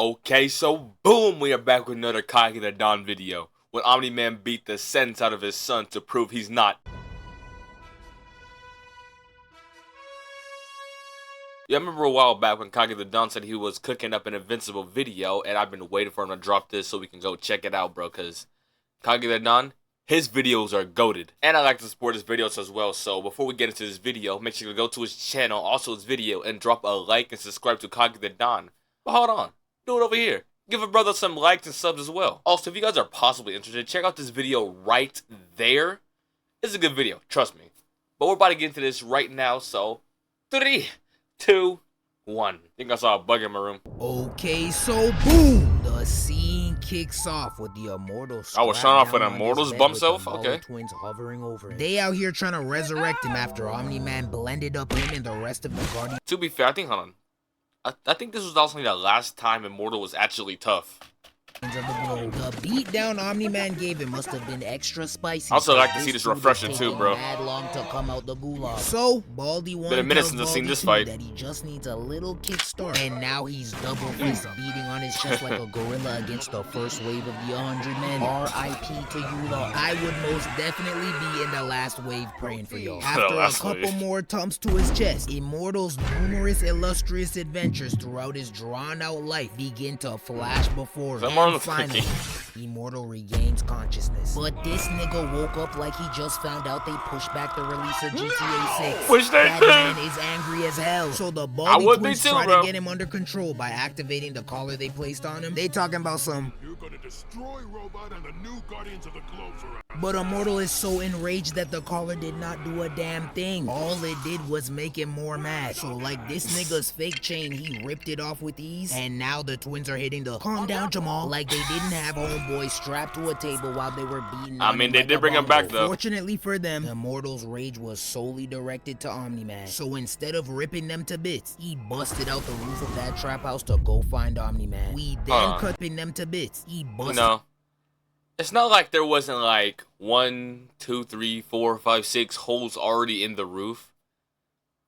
Okay, so boom, we are back with another Kage the Dawn video. When Omni-Man beat the sense out of his son to prove he's not. Yeah, I remember a while back when Kage the Dawn said he was cooking up an Invincible video, and I've been waiting for him to drop this so we can go check it out, bro, because Kage the Dawn, his videos are goated. And I like to support his videos as well, so before we get into this video, make sure to go to his channel, also his video, and drop a like and subscribe to Kage the Dawn. But hold on. Do it over here. Give a brother some likes and subs as well. Also, if you guys are possibly interested, check out this video right there. It's a good video, trust me. But we're about to get into this right now, so 3, 2, 1. I think I saw a bug in my room. Okay, so boom, the scene kicks off with the Immortals. I was starting off with Immortals bump self. Okay. Twins hovering over him. They out here trying to resurrect him after Omni-Man blended up him and the rest of the Guardians. To be fair, I think hold on. I think this was also the last time Immortal was actually tough. The beat down Omni-Man gave him must have been extra spicy. I also like to see this refreshing too, bro. Mad long to come out the gulag. So Baldy been a minute since I've seen this fight. That he just needs a little kickstart, and now he's double fist beating on his chest like a gorilla against the first wave of the 100 men. R.I.P. to you lot. I would most definitely be in the last wave praying for y'all. After a couple more thumps to his chest, Immortal's numerous illustrious adventures throughout his drawn-out life begin to flash before him. Finally, Immortal regains consciousness. But this nigga woke up like he just found out they pushed back the release of GTA 6. Which they that man is angry as hell. So the Baldy twins try to get him under control by activating the collar they placed on him. They talking about some "You're gonna destroy Robot and the new Guardians of the Globe for us." But Immortal is so enraged that the collar did not do a damn thing. All it did was make him more mad. So like this nigga's fake chain, he ripped it off with ease. And now the twins are hitting the "calm down, Jamal," like they didn't have homeboy strapped to a table while they were beating. I mean, they did bring him back though. Fortunately for them, Immortal's rage was solely directed to Omni-Man. So instead of ripping them to bits, he busted out the roof of that trap house to go find Omni-Man. We then cutting them to bits. He busted. No. It's not like there wasn't like 1, 2, 3, 4, 5, 6 holes already in the roof.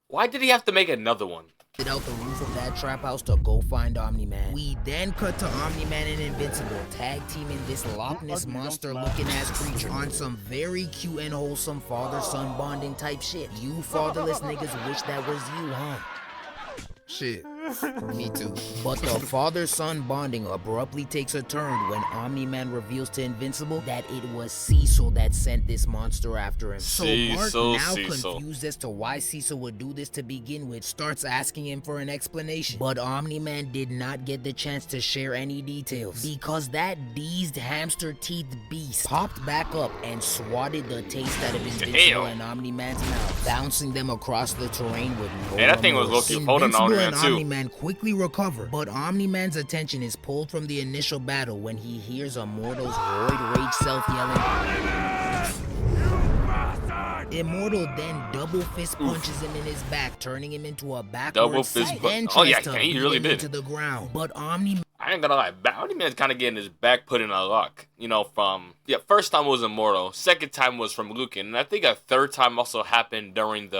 Why did he have to make another one? Out the roof of that trap house to go find Omni-Man. We then cut to Omni-Man and Invincible tag teaming this Loch Ness monster looking ass creature on some very cute and wholesome father-son bonding type shit. You fatherless niggas wish that was you, huh? Shit. Me too. But the father-son bonding abruptly takes a turn when Omni-Man reveals to Invincible that it was Cecil that sent this monster after him. So Mark, now confused as to why Cecil would do this to begin with, starts asking him for an explanation. But Omni-Man did not get the chance to share any details because that deezed hamster-teethed beast popped back up and swatted the taste out of Invincible and Omni-Man's mouth, bouncing them across the terrain with no that thing was low-key holding Omni-Man too. Omni-Man quickly recover, but Omni-Man's attention is pulled from the initial battle when he hears Immortal's roid rage self yelling. Immortal then double fist punches him in his back, turning him into a backward seat. Oh yeah, he really did. To the ground. But I ain't gonna lie, Omni-Man's kind of getting his back put in a lock. You know, from first time was Immortal, second time was from Lucan, and I think a third time also happened during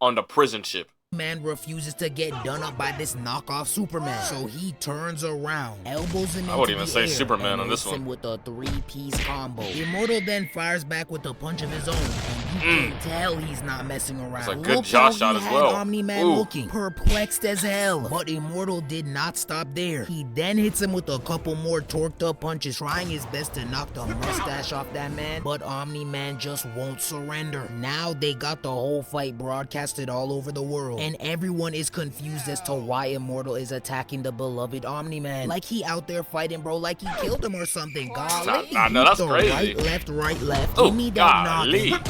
on the prison ship. Man refuses to get done up by this knockoff Superman, so he turns around, elbows him into the air. I wouldn't even say Superman on this one. With a 3-piece combo. Immortal then fires back with a punch of his own, and you can tell he's not messing around. It's a good jaw shot as well. Omni-Man looking perplexed as hell, but Immortal did not stop there. He then hits him with a couple more torqued up punches, trying his best to knock the mustache off that man, but Omni-Man just won't surrender. Now they got the whole fight broadcasted all over the world, and everyone is confused as to why Immortal is attacking the beloved Omni-Man. Like he out there fighting, bro, like he killed him or something. Golly. No, that's crazy. Right, left. Give me that knock.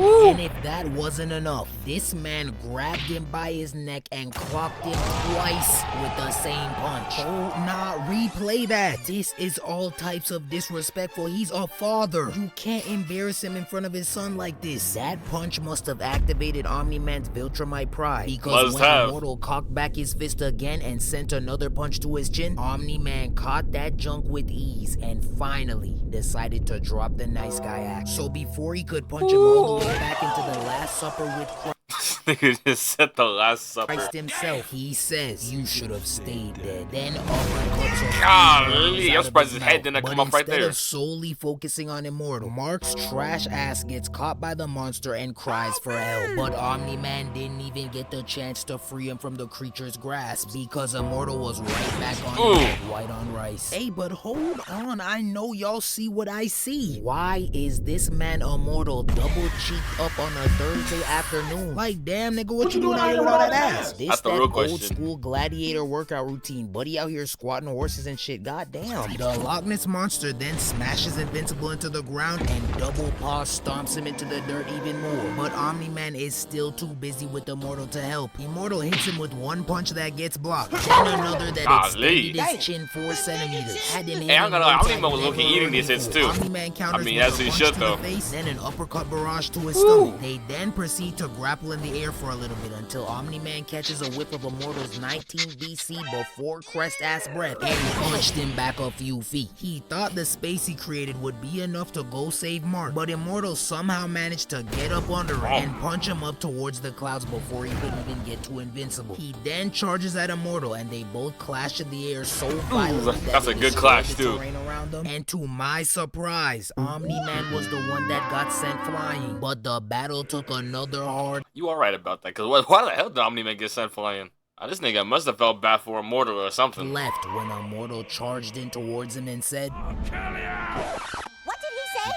And if that wasn't enough, this man grabbed him by his neck and clocked him twice with the same punch. Oh, nah, replay that. This is all types of disrespectful. He's a father. You can't embarrass him in front of his son like this. That punch must have activated Omni-Man's Viltrumite pride, because when Immortal cocked back his fist again and sent another punch to his chin, Omni-Man caught that junk with ease and finally decided to drop the nice guy act. So before he could punch him all the way back into the Last Supper with Christ, Nigga just set the Last Supper. Christ himself, he says, you should have stayed dead. Then uppercuts Golly, I'm surprised his head didn't but come off right instead there. of solely focusing on Immortal, Mark's trash ass gets caught by the monster and cries for help. But Omni-Man didn't even get the chance to free him from the creature's grasp because Immortal was right back on him, white on rice. Hey, but hold on, I know y'all see what I see. Why is this man Immortal double cheeked up on a Thursday afternoon? Like, damn nigga, what you doing out here with all that ass? This That's the that real old question. school gladiator workout routine. Buddy out here squatting horses and shit. Goddamn. The Loch Ness monster then smashes Invincible into the ground and double paw stomps him into the dirt even more. But Omni-Man is still too busy with Immortal to help. Immortal hits him with one punch that gets blocked, then another that extended his chin 4 centimeters. Had him Hey, I'm gonna lie, Omni-Man was never looking eating heard these hits before. too. Omni-Man counters I mean, with as a he punch should to though. the face, then an uppercut barrage to his stomach. They then proceed to grapple in the air for a little bit until Omni-Man catches a whiff of Immortal's 19 BC before crest-ass breath and punched him back a few feet. He thought the space he created would be enough to go save Mark, but Immortal somehow managed to get up under him and punch him up towards the clouds before he could even get to Invincible. He then charges at Immortal and they both clash in the air so violently that that's a it good destroyed clash, the too. terrain around them. And to my surprise, Omni-Man was the one that got sent flying, but the battle took another hard You alright about that? Cause why the hell did Omni-Man get sent flying? This nigga must have felt bad for Immortal or something. left when Immortal charged in towards him and said, What did he say?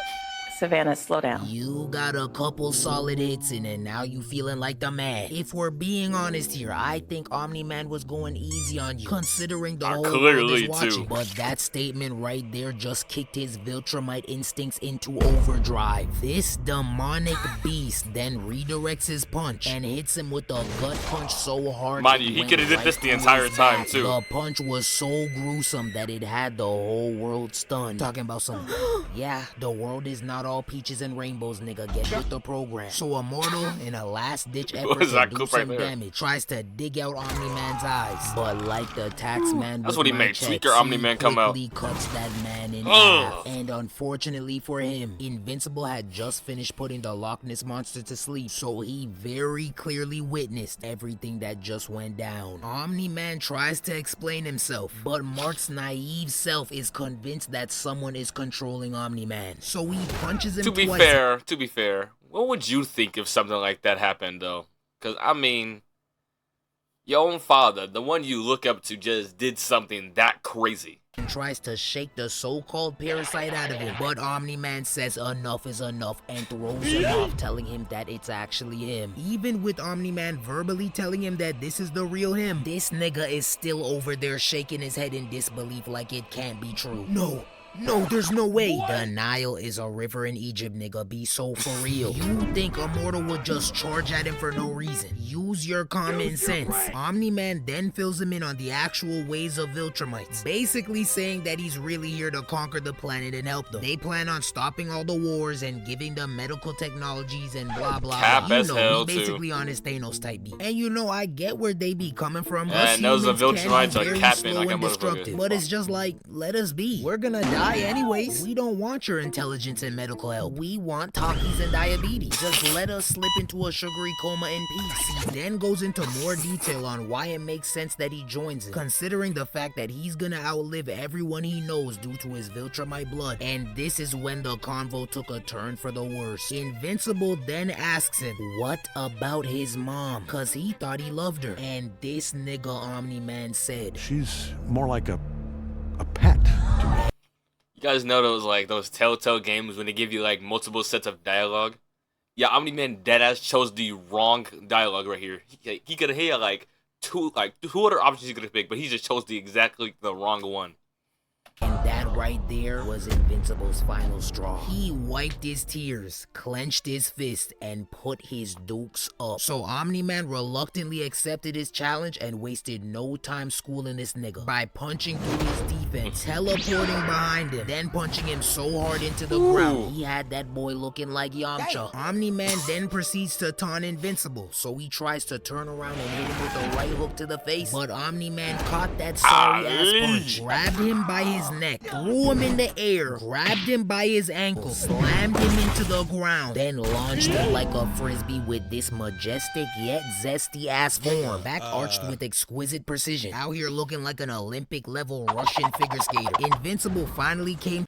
Savannah, slow down. you got a couple solid hits in and now you feeling like the man. If we're being honest here, I think Omni-Man was going easy on you, considering the whole world clearly, is watching. too. But that statement right there just kicked his Viltrumite instincts into overdrive. This demonic beast then redirects his punch and hits him with a gut punch so hard Mind it you, he went coulda did right this the through entire his time, back. too. The punch was so gruesome that it had the whole world stunned. Talking about some, yeah, the world is not all peaches and rainbows, nigga. Get with the program. So Immortal, in a last-ditch effort was to that do clip some right there? damage, tries to dig out Omni-Man's eyes. But like the taxman That's with what he my made. checks, Tweaker Omni-Man he come out. quickly cuts that man in Ugh. half. And unfortunately for him, Invincible had just finished putting the Loch Ness monster to sleep, so he very clearly witnessed everything that just went down. Omni-Man tries to explain himself, but Mark's naive self is convinced that someone is controlling Omni-Man, so he punches him To be fair, what would you think if something like that happened, though? Because, I mean, your own father, the one you look up to, just did something that crazy. and tries to shake the so-called parasite out of him, but Omni-Man says enough is enough and throws him off, telling him that it's actually him. Even with Omni-Man verbally telling him that this is the real him, this nigga is still over there shaking his head in disbelief like it can't be true. No, there's no way. The Nile is a river in Egypt, nigga. Be so for real. You think Immortal would just charge at him for no reason? Use your common sense. Omni-Man then fills him in on the actual ways of Viltrumites, basically saying that he's really here to conquer the planet and help them. They plan on stopping all the wars and giving them medical technologies and blah blah Cap blah. You as know, hell, he basically on his Thanos type beat. And you know, I get where they be coming from. Us And those humans Viltrumites can be are very capping slow like a and motherfucker. destructive, but it's just like, let us be. We're gonna die anyways. We don't want your intelligence and medical help. We want talkies and diabetes. Just let us slip into a sugary coma in peace. He then goes into more detail on why it makes sense that he joins it, considering the fact that he's gonna outlive everyone he knows due to his Viltrumite blood. And this is when the convo took a turn for the worse. Invincible then asks him, what about his mom? Cause he thought he loved her. And this nigga Omni-Man said, She's more like a pet to me. You guys know those Telltale games when they give you like multiple sets of dialogue? Yeah, Omni-Man deadass chose the wrong dialogue right here. He could have had like two other options he could have picked, but he just chose the wrong one. and that right there was Invincible's final straw. He wiped his tears, clenched his fist, and put his dukes up. So Omni-Man reluctantly accepted his challenge and wasted no time schooling this nigga by punching through his defense, teleporting behind him, then punching him so hard into the ground he had that boy looking like Yamcha. Omni-Man then proceeds to taunt Invincible, so he tries to turn around and hit him with a right hook to the face, but Omni-Man caught that sorry ass punch, grabbed him by his neck, threw him in the air, grabbed him by his ankle, slammed him into the ground, then launched him like a frisbee with this majestic yet zesty ass form, back arched with exquisite precision. Out here looking like an Olympic level Russian figure skater. Invincible finally came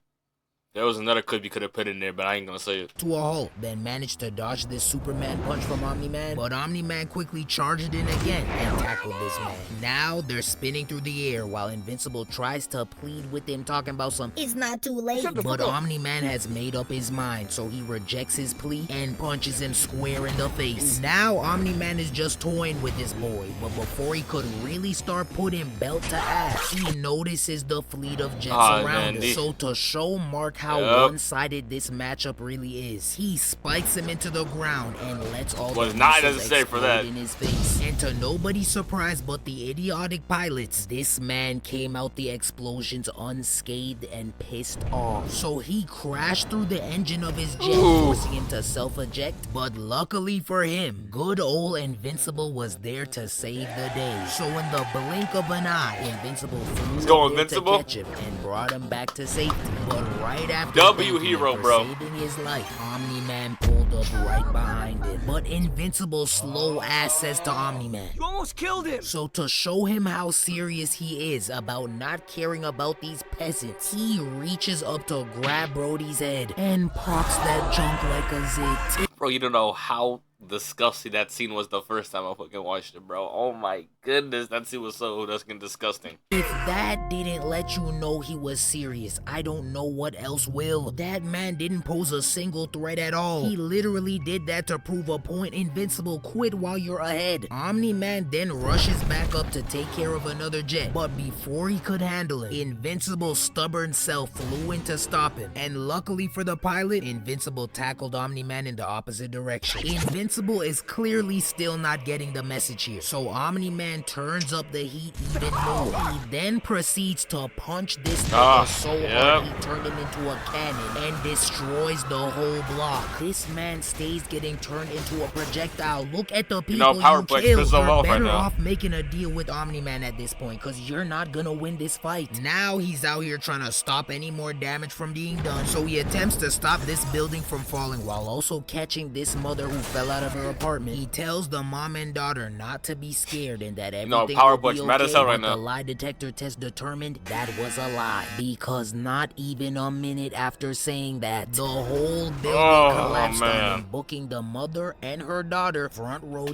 There was another clip you could have put in there, but I ain't gonna say it. to a halt, then managed to dodge this Superman punch from Omni-Man, but Omni-Man quickly charged in again and tackled this man. Now they're spinning through the air while Invincible tries to plead with him, talking about some It's not too late. but Omni-Man has made up his mind, so he rejects his plea and punches him square in the face. Now Omni-Man is just toying with this boy, but before he could really start putting belt to ass, he notices the fleet of jets around him. So to show Mark how one-sided this matchup really is, he spikes him into the ground and lets all the missiles explode in his face. And to nobody's surprise but the idiotic pilots, this man came out the explosions unscathed and pissed off. So he crashed through the engine of his jet, forcing him to self-eject. But luckily for him, good old Invincible was there to save the day. So in the blink of an eye, Invincible flew there to catch him and brought him back to safety. But right after saving his life, Omni-Man pulled up right behind him. But Invincible's slow ass says to Omni-Man, You almost killed him! So to show him how serious he is about not caring about these peasants, he reaches up to grab Brody's head and pops that junk like a zit. Bro, you don't know how disgusting that scene was the first time I fucking watched it, bro. Oh my goodness, that scene was so disgusting. If that didn't let you know he was serious, I don't know what else will. That man didn't pose a single threat at all. He literally did that to prove a point. Invincible, quit while you're ahead. Omni-Man then rushes back up to take care of another jet, but before he could handle it, Invincible's stubborn self flew in to stop him. And luckily for the pilot, Invincible tackled Omni-Man in the opposite direction. Invincible is clearly still not getting the message here, so Omni-Man turns up the heat even more. He then proceeds to punch this nigga so hard he turned him into a cannon and destroys the whole block. This man stays getting turned into a projectile. Look at the people you killed. You're better off making a deal with Omni-Man at this point, because you're not gonna win this fight. Now he's out here trying to stop any more damage from being done, so he attempts to stop this building from falling while also catching this mother who fell out of her apartment. He tells the mom and daughter not to be scared and that everything will be okay, but the lie detector test determined that was a lie, because not even a minute after saying that, the whole building collapsed on him, booking the mother and her daughter front row.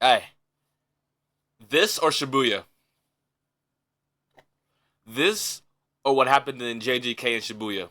Hey, this or Shibuya? This or what happened in JGK and Shibuya?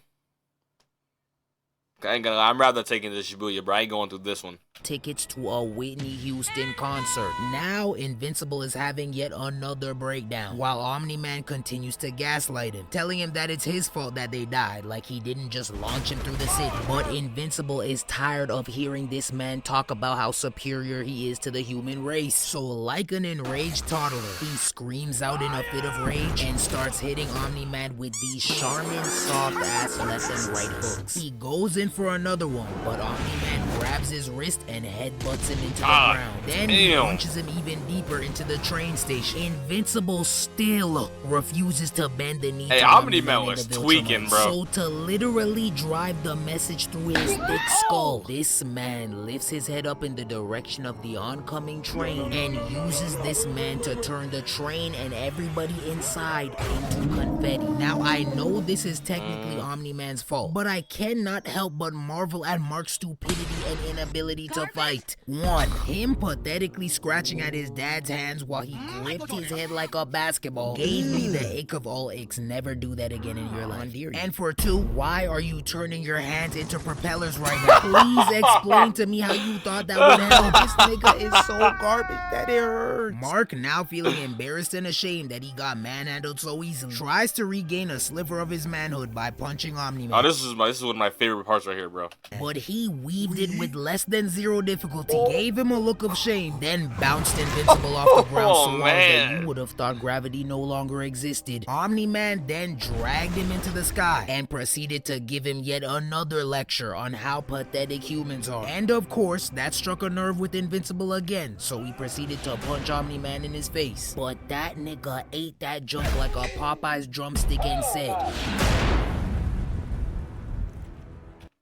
I ain't gonna lie, I'm rather taking the Shibuya, bro. I ain't going through this one. Tickets to a Whitney Houston concert. Now Invincible is having yet another breakdown, while Omni-Man continues to gaslight him, telling him that it's his fault that they died, like he didn't just launch him through the city. But Invincible is tired of hearing this man talk about how superior he is to the human race. So like an enraged toddler, he screams out in a fit of rage and starts hitting Omni-Man with these Charmin soft ass left and right hooks. He goes in for another one, but Omni-Man grabs his wrist and headbutts him into the ground. Then he punches him even deeper into the train station. Invincible still refuses to bend the knee. Hey, Omni-Man was tweaking, bro. So to literally drive the message through his thick skull, this man lifts his head up in the direction of the oncoming train and uses this man to turn the train and everybody inside into confetti. Now I know this is technically Omni-Man's fault, but I cannot help but marvel at Mark's stupidity and inability to fight. 1. Him pathetically scratching at his dad's hands while he gripped his head like a basketball gave me the ick of all icks. Never do that again in your life. And for 2, why are you turning your hands into propellers right now? Please explain to me how you thought that would help. This nigga is so garbage that it hurts. Mark, now feeling embarrassed and ashamed that he got manhandled so easily, tries to regain a sliver of his manhood by punching Omni-Man. Oh, this is one of my favorite parts right here, bro. But he weaved it with less than 0 zero difficulty, gave him a look of shame, then bounced Invincible off the ground so hard that you would have thought gravity no longer existed. Omni-Man then dragged him into the sky and proceeded to give him yet another lecture on how pathetic humans are. And of course, that struck a nerve with Invincible again, so he proceeded to punch Omni-Man in his face. But that nigga ate that junk like a Popeye's drumstick and said,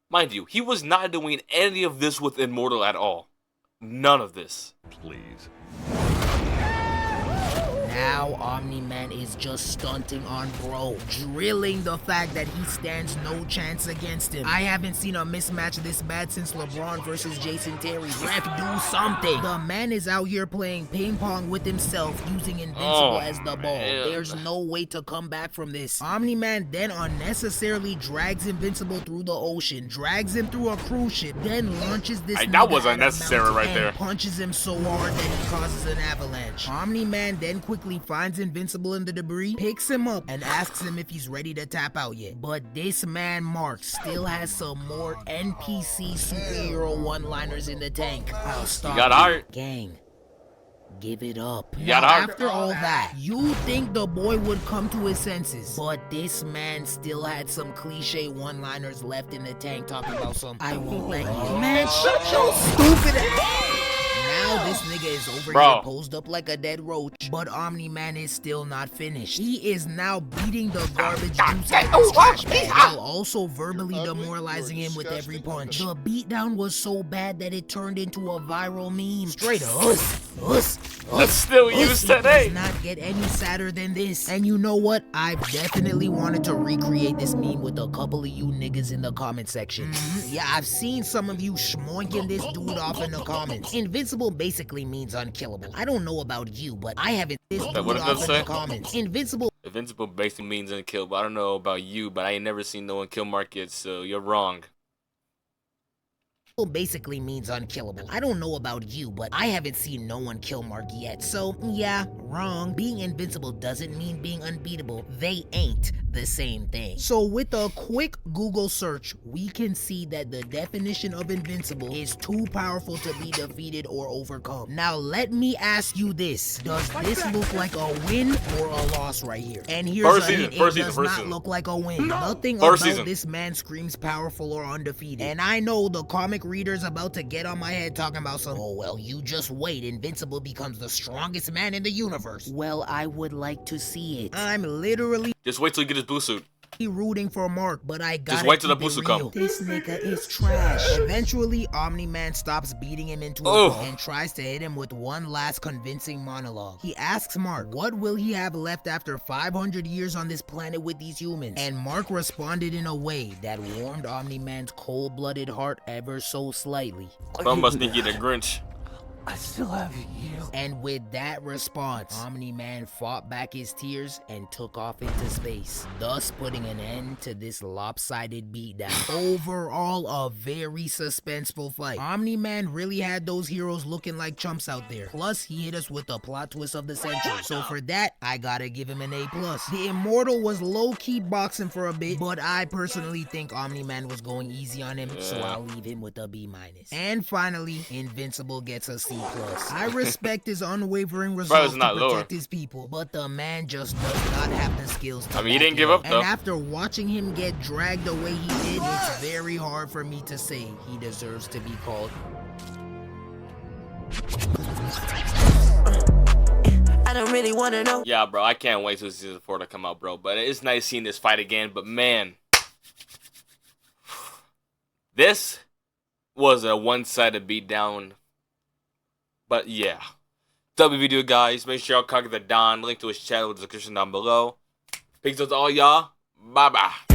mind you, he was not doing any of this with Immortal at all. None of this. Please. now Omni-Man is just stunting on bro, drilling the fact that he stands no chance against him. I haven't seen a mismatch this bad since LeBron versus Jason Terry. Ref, do something. The man is out here playing ping pong with himself using Invincible as the ball. There's no way to come back from this. Omni-Man then unnecessarily drags Invincible through the ocean, drags him through a cruise ship, then launches this that was unnecessary right there. Punches him so hard that he causes an avalanche. Omni-Man then quickly finds Invincible in the debris, picks him up, and asks him if he's ready to tap out yet. But this man Mark still has some more NPC superhero one-liners in the tank. I'll stop. You got heart. Gang, give it up. You got now, heart. after all that, you think the boy would come to his senses, but this man still had some cliche one-liners left in the tank talking about some I won't let you. Man, shut your stupid ass. Now this nigga is over here posed up like a dead roach, but Omni-Man is still not finished. He is now beating the garbage juice out of his trash bag while also verbally demoralizing him with every punch. The beatdown was so bad that it turned into a viral meme. Straight That's still used today. Does not get any sadder than this. And you know what? I've definitely wanted to recreate this meme with a couple of you niggas in the comment section. Yeah, I've seen some of you schmoinking this dude off in the comments. Invincible basically means unkillable. I don't know about you, but I haven't this dude off in the comments. Invincible basically means unkillable. I don't know about you, but I ain't never seen no one kill Mark yet, so you're wrong. Basically means unkillable. I don't know about you, but I haven't seen no one kill Mark yet, so yeah, wrong. Being invincible doesn't mean being unbeatable. They ain't the same thing. So with a quick Google search, we can see that the definition of invincible is too powerful to be defeated or overcome. Now let me ask you this. Does this look like a win or a loss right here? And here's a hint, it does not look like a win. Nothing about this man screams powerful or undefeated. And I know the comic readers about to get on my head talking about some, oh well, you just wait, Invincible becomes the strongest man in the universe. Well, I would like to see it. I'm literally just wait till you get his blue suit. Rooting for Mark, but I gotta just wait till the blue suit comes. This nigga is trash. Eventually, Omni-Man stops beating him into a ball and tries to hit him with one last convincing monologue. He asks Mark, what will he have left after 500 years on this planet with these humans? And Mark responded in a way that warmed Omni-Man's cold-blooded heart ever so slightly. Some must think you're the Grinch. I still have you. And with that response, Omni-Man fought back his tears and took off into space, thus putting an end to this lopsided beatdown. Overall, a very suspenseful fight. Omni-Man really had those heroes looking like chumps out there. Plus, he hit us with the plot twist of the century. So for that, I gotta give him an A+. The Immortal was low-key boxing for a bit, but I personally think Omni-Man was going easy on him, so I'll leave him with a B-. And finally, Invincible gets a C+. I respect his unwavering resolve to protect his people, but the man just does not have the skills to he didn't give up though. And after watching him get dragged the way he did, it's very hard for me to say he deserves to be called. I don't really want to know. Yeah, bro, I can't wait till season 4 to come out, bro. But it's nice seeing this fight again. But man, this was a one-sided beatdown. But yeah, W video guys, make sure y'all contact the Don, link to his channel in the description down below. Peace out to all y'all, bye bye.